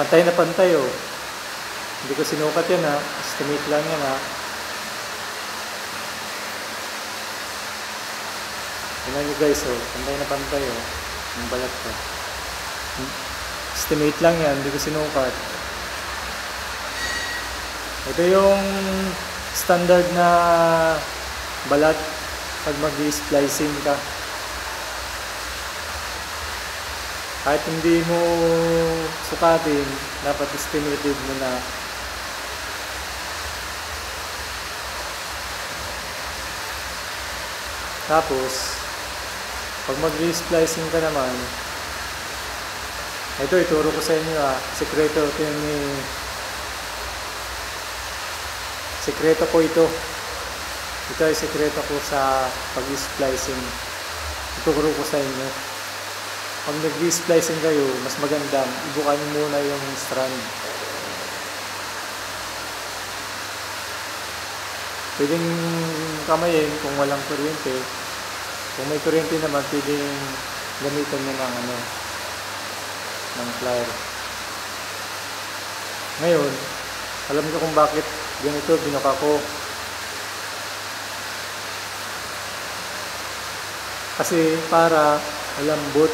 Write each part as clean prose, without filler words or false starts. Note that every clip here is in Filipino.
Pantay na pantay oh. Hindi ko sinukat yan ha. Estimate lang yan ha. Tingnan nyo guys oh. Pantay na pantay oh. Yung balat ko. Estimate lang yan. Hindi ko sinukat. Ito yung standard na balat pag mag-splicing ka. Kahit hindi mo sukatin, dapat estimated mo na. Tapos, pag mag-splicing ka naman, ito ituro ko sa inyo sekreto ito sekreto ko ito. Ito ay sekreto ko sa pag-splicing. Ituro ko sa inyo. Pag nag-splicing kayo, mas maganda, ibukan nyo muna yung strand. Pwedeng kamayin kung walang kuryente. Kung may kuryente naman, pwedeng gamitan nyo ng plier. Ngayon, alam nyo kung bakit ganito binuka ko. Kasi para malambot.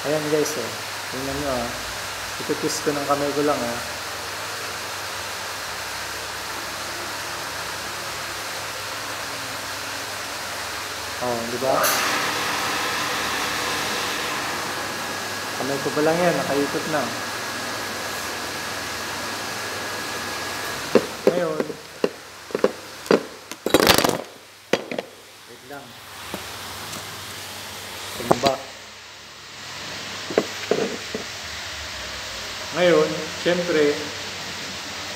Ayan guys oh. Tingnan nyo Ito-twist ko ng kamay ko lang Oh, di ba? Kamay ko pa lang yan, nakaikot na. Ngayon, wait lang. Tumba. Ngayon, syempre,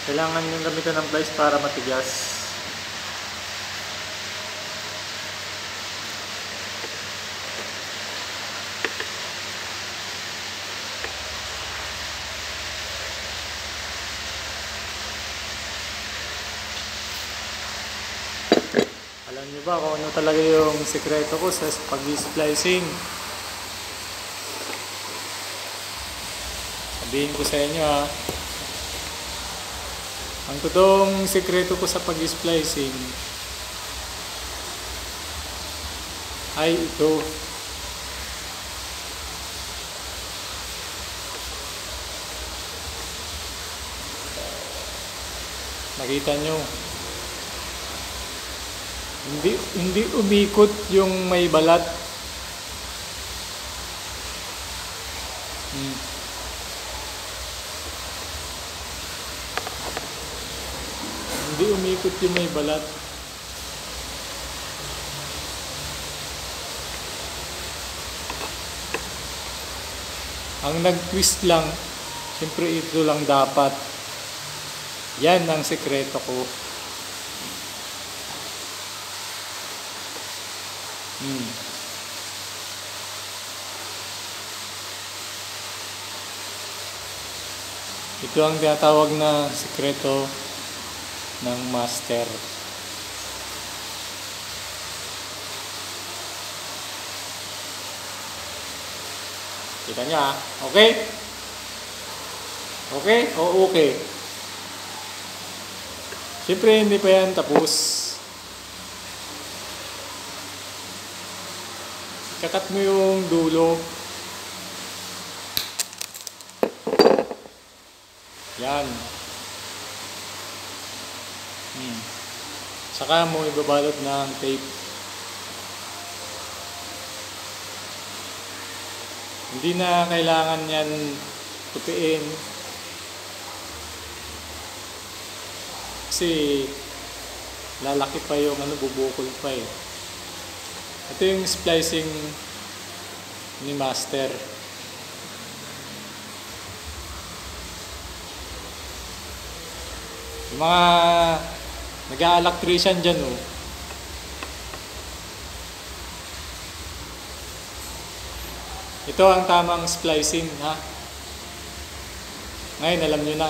kailangan yung gamitan ng pliers para matigas. Alam niyo ba kung ano talaga yung sekreto ko sa pag-splicing? Sabihin ko sa inyo Ang totoong sekreto ko sa pag-splicing ay ito. Nakita nyo? Hindi umikot yung may balat. Hindi umikot yung may balat. Ang nag-twist lang, siyempre ito lang dapat. Yan ang sekreto ko. Ito ang tinatawag na sekreto ng master. Kita niya Okay? Okay? O okay? Siyempre hindi pa yan tapos. Kakat mo yung dulo. Yan. Saka mo ibabalot ng tape. Hindi na kailangan yan tupiin. Kasi lalaki pa yung bubukol pa Ito yung splicing ni master. Yung mga nag-a-electrician dyan ito ang tamang splicing Ngayon alam nyo na.